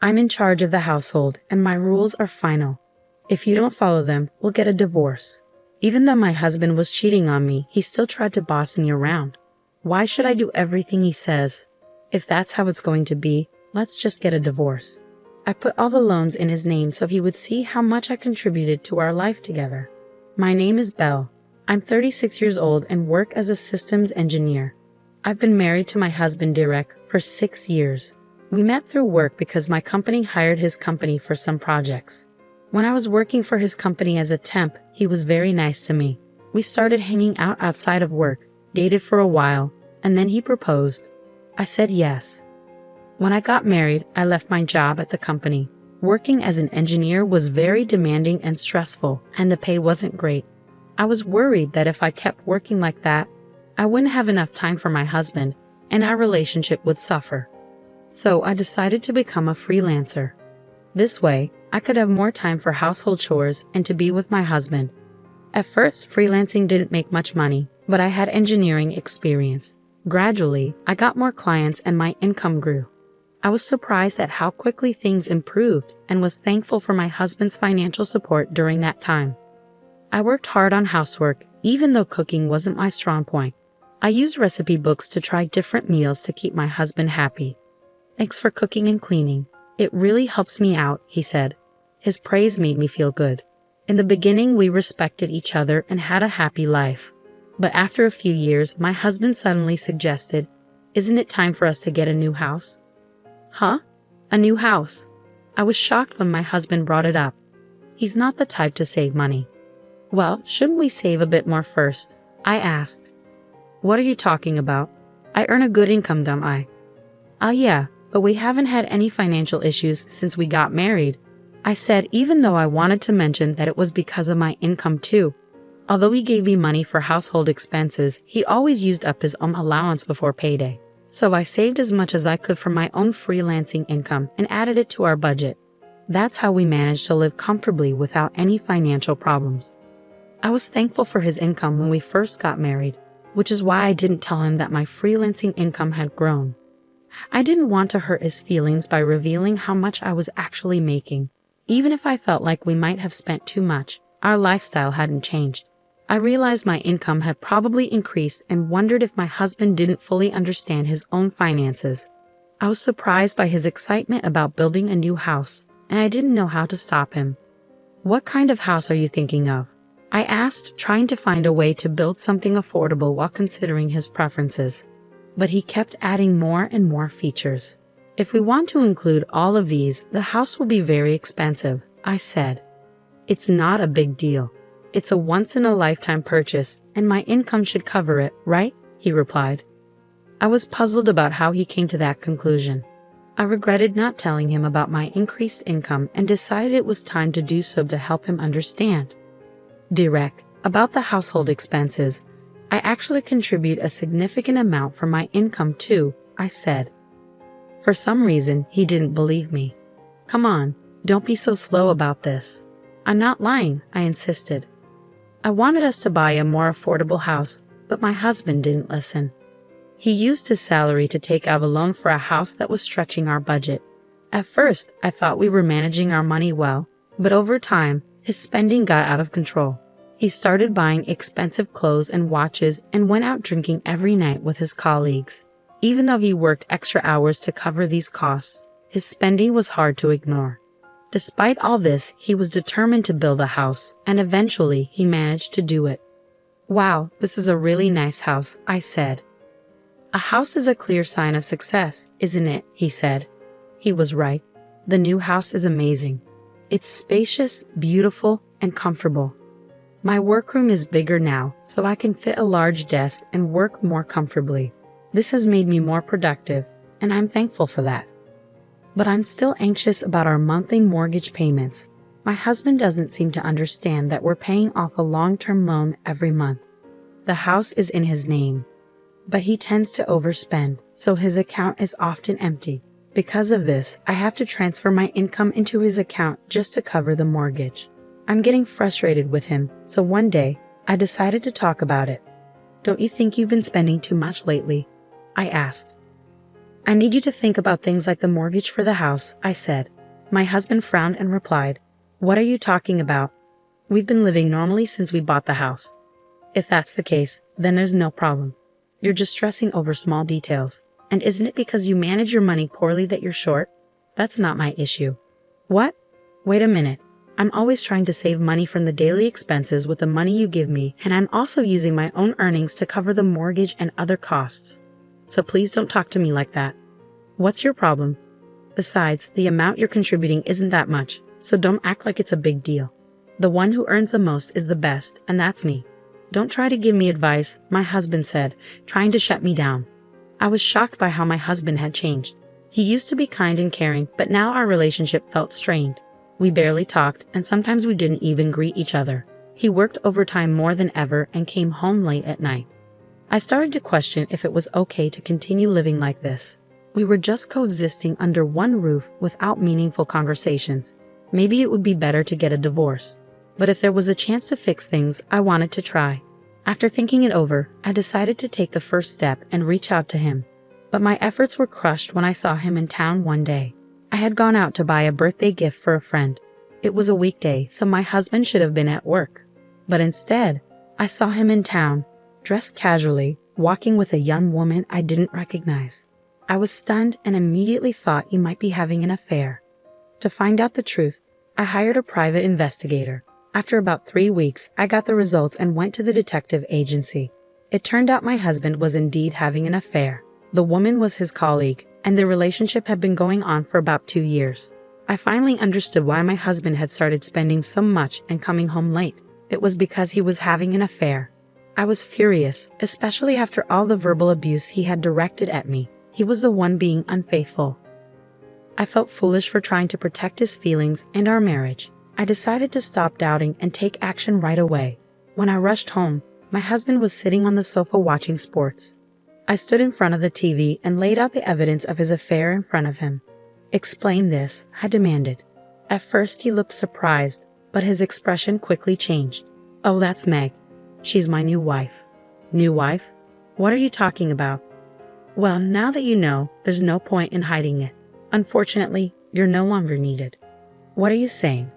I'm in charge of the household, and my rules are final. If you don't follow them, we'll get a divorce. Even though my husband was cheating on me, he still tried to boss me around. Why should I do everything he says? If that's how it's going to be, let's just get a divorce. I put all the loans in his name so he would see how much I contributed to our life together. My name is Belle. I'm 36 years old and work as a systems engineer. I've been married to my husband, Derek, for 6 years. We met through work because my company hired his company for some projects. When I was working for his company as a temp, he was very nice to me. We started hanging out outside of work, dated for a while, and then he proposed. I said yes. When I got married, I left my job at the company. Working as an engineer was very demanding and stressful, and the pay wasn't great. I was worried that if I kept working like that, I wouldn't have enough time for my husband, and our relationship would suffer. So I decided to become a freelancer. This way, I could have more time for household chores and to be with my husband. At first, freelancing didn't make much money, but I had engineering experience. Gradually, I got more clients and my income grew. I was surprised at how quickly things improved and was thankful for my husband's financial support during that time. I worked hard on housework, even though cooking wasn't my strong point. I used recipe books to try different meals to keep my husband happy. "Thanks for cooking and cleaning. It really helps me out," he said. His praise made me feel good. In the beginning, we respected each other and had a happy life. But after a few years, my husband suddenly suggested, "Isn't it time for us to get a new house?" Huh? A new house? I was shocked when my husband brought it up. He's not the type to save money. "Well, shouldn't we save a bit more first?" I asked. "What are you talking about? I earn a good income, don't I?" Yeah, but we haven't had any financial issues since we got married," I said, even though I wanted to mention that it was because of my income too. Although he gave me money for household expenses, he always used up his own allowance before payday. So I saved as much as I could from my own freelancing income and added it to our budget. That's how we managed to live comfortably without any financial problems. I was thankful for his income when we first got married, which is why I didn't tell him that my freelancing income had grown. I didn't want to hurt his feelings by revealing how much I was actually making. Even if I felt like we might have spent too much, our lifestyle hadn't changed. I realized my income had probably increased and wondered if my husband didn't fully understand his own finances. I was surprised by his excitement about building a new house, and I didn't know how to stop him. "What kind of house are you thinking of?" I asked, trying to find a way to build something affordable while considering his preferences. But he kept adding more and more features. "If we want to include all of these, the house will be very expensive," I said. "It's not a big deal. It's a once-in-a-lifetime purchase, and my income should cover it, right?" he replied. I was puzzled about how he came to that conclusion. I regretted not telling him about my increased income and decided it was time to do so to help him understand. "Direct, about the household expenses, I actually contribute a significant amount from my income too," I said. For some reason, he didn't believe me. "Come on, don't be so slow about this." "I'm not lying," I insisted. I wanted us to buy a more affordable house, but my husband didn't listen. He used his salary to take out a loan for a house that was stretching our budget. At first, I thought we were managing our money well, but over time, his spending got out of control. He started buying expensive clothes and watches and went out drinking every night with his colleagues. Even though he worked extra hours to cover these costs, his spending was hard to ignore. Despite all this, he was determined to build a house, and eventually he managed to do it. "Wow, this is a really nice house," I said. "A house is a clear sign of success, isn't it?" he said. He was right. The new house is amazing. It's spacious, beautiful, and comfortable. My workroom is bigger now, so I can fit a large desk and work more comfortably. This has made me more productive, and I'm thankful for that. But I'm still anxious about our monthly mortgage payments. My husband doesn't seem to understand that we're paying off a long-term loan every month. The house is in his name, but he tends to overspend, so his account is often empty. Because of this, I have to transfer my income into his account just to cover the mortgage. I'm getting frustrated with him, so one day, I decided to talk about it. "Don't you think you've been spending too much lately?" I asked. "I need you to think about things like the mortgage for the house," I said. My husband frowned and replied, "What are you talking about? We've been living normally since we bought the house." "If that's the case, then there's no problem. You're just stressing over small details. And isn't it because you manage your money poorly that you're short? That's not my issue." "What? Wait a minute. I'm always trying to save money from the daily expenses with the money you give me, and I'm also using my own earnings to cover the mortgage and other costs. So please don't talk to me like that. What's your problem? Besides, the amount you're contributing isn't that much, so don't act like it's a big deal. The one who earns the most is the best, and that's me. Don't try to give me advice," my husband said, trying to shut me down. I was shocked by how my husband had changed. He used to be kind and caring, but now our relationship felt strained. We barely talked, and sometimes we didn't even greet each other. He worked overtime more than ever and came home late at night. I started to question if it was okay to continue living like this. We were just coexisting under one roof without meaningful conversations. Maybe it would be better to get a divorce. But if there was a chance to fix things, I wanted to try. After thinking it over, I decided to take the first step and reach out to him. But my efforts were crushed when I saw him in town one day. I had gone out to buy a birthday gift for a friend. It was a weekday, so my husband should have been at work. But instead, I saw him in town, dressed casually, walking with a young woman I didn't recognize. I was stunned and immediately thought he might be having an affair. To find out the truth, I hired a private investigator. After about 3 weeks, I got the results and went to the detective agency. It turned out my husband was indeed having an affair. The woman was his colleague, and the relationship had been going on for about 2 years. I finally understood why my husband had started spending so much and coming home late. It was because he was having an affair. I was furious, especially after all the verbal abuse he had directed at me. He was the one being unfaithful. I felt foolish for trying to protect his feelings and our marriage. I decided to stop doubting and take action right away. When I rushed home, my husband was sitting on the sofa watching sports. I stood in front of the TV and laid out the evidence of his affair in front of him. "Explain this," I demanded. At first he looked surprised, but his expression quickly changed. "Oh, that's Meg. She's my new wife." "New wife? What are you talking about?" "Well, now that you know, there's no point in hiding it. Unfortunately, you're no longer needed." "What are you saying?"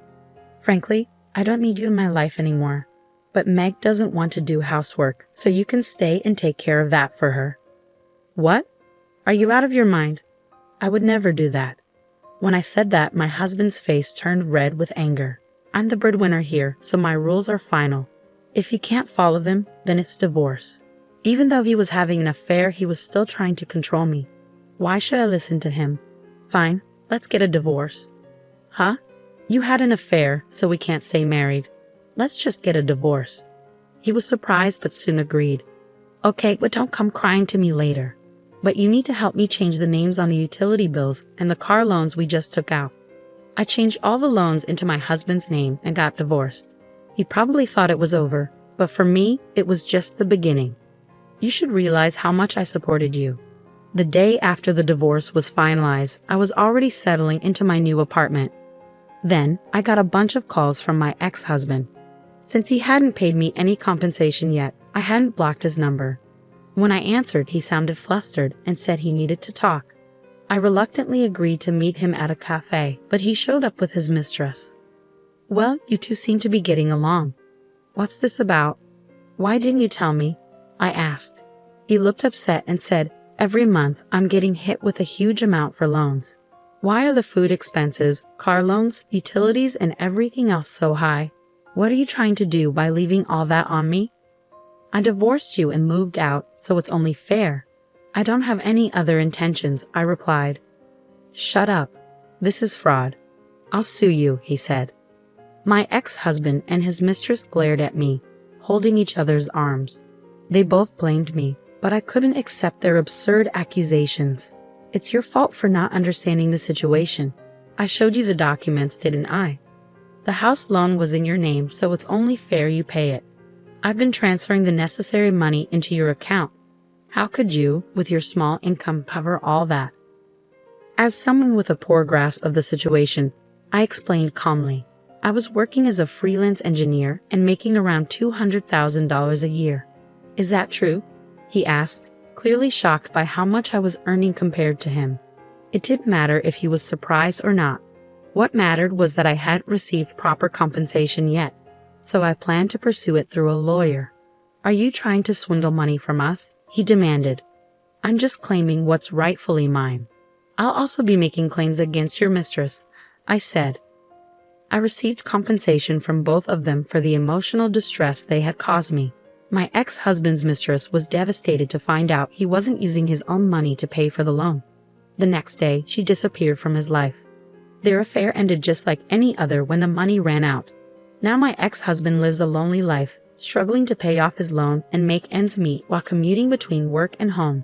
"Frankly, I don't need you in my life anymore. But Meg doesn't want to do housework, so you can stay and take care of that for her." "What? Are you out of your mind?" "I would never do that." When I said that, my husband's face turned red with anger. "I'm the breadwinner here, so my rules are final. If he can't follow them, then it's divorce." Even though he was having an affair, he was still trying to control me. Why should I listen to him? "Fine, let's get a divorce." "Huh? You had an affair, so we can't stay married. Let's just get a divorce." He was surprised but soon agreed. "Okay, but don't come crying to me later. But you need to help me change the names on the utility bills and the car loans we just took out." I changed all the loans into my husband's name and got divorced. He probably thought it was over, but for me, it was just the beginning. You should realize how much I supported you. The day after the divorce was finalized, I was already settling into my new apartment. Then, I got a bunch of calls from my ex-husband. Since he hadn't paid me any compensation yet, I hadn't blocked his number. When I answered, he sounded flustered and said he needed to talk. I reluctantly agreed to meet him at a cafe, but he showed up with his mistress. "Well, you two seem to be getting along. What's this about? Why didn't you tell me?" I asked. He looked upset and said, "Every month I'm getting hit with a huge amount for loans. Why are the food expenses, car loans, utilities, and everything else so high? What are you trying to do by leaving all that on me? I divorced you and moved out, so it's only fair." "I don't have any other intentions," I replied. "Shut up. This is fraud. I'll sue you," he said. My ex-husband and his mistress glared at me, holding each other's arms. They both blamed me, but I couldn't accept their absurd accusations. "It's your fault for not understanding the situation. I showed you the documents, didn't I? The house loan was in your name, so it's only fair you pay it. I've been transferring the necessary money into your account. How could you, with your small income, cover all that?" As someone with a poor grasp of the situation, I explained calmly. I was working as a freelance engineer and making around $200,000 a year. "Is that true?" he asked, clearly shocked by how much I was earning compared to him. It didn't matter if he was surprised or not. What mattered was that I hadn't received proper compensation yet, so I planned to pursue it through a lawyer. "Are you trying to swindle money from us?" he demanded. "I'm just claiming what's rightfully mine." "I'll also be making claims against your mistress," I said. I received compensation from both of them for the emotional distress they had caused me. My ex-husband's mistress was devastated to find out he wasn't using his own money to pay for the loan. The next day, she disappeared from his life. Their affair ended just like any other when the money ran out. Now my ex-husband lives a lonely life, struggling to pay off his loan and make ends meet while commuting between work and home.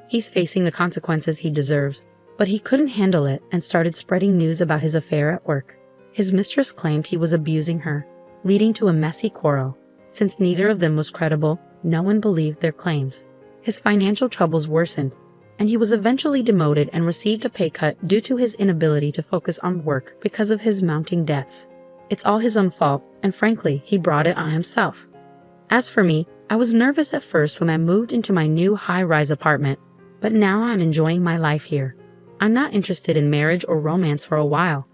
He's facing the consequences he deserves, but he couldn't handle it and started spreading news about his affair at work. His mistress claimed he was abusing her, leading to a messy quarrel. Since neither of them was credible, no one believed their claims. His financial troubles worsened, and he was eventually demoted and received a pay cut due to his inability to focus on work because of his mounting debts. It's all his own fault, and frankly, he brought it on himself. As for me, I was nervous at first when I moved into my new high-rise apartment, but now I'm enjoying my life here. I'm not interested in marriage or romance for a while,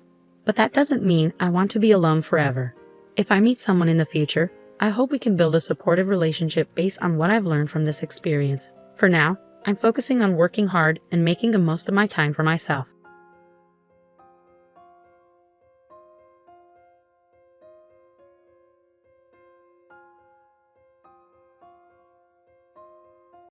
but that doesn't mean I want to be alone forever. If I meet someone in the future, I hope we can build a supportive relationship based on what I've learned from this experience. For now, I'm focusing on working hard and making the most of my time for myself.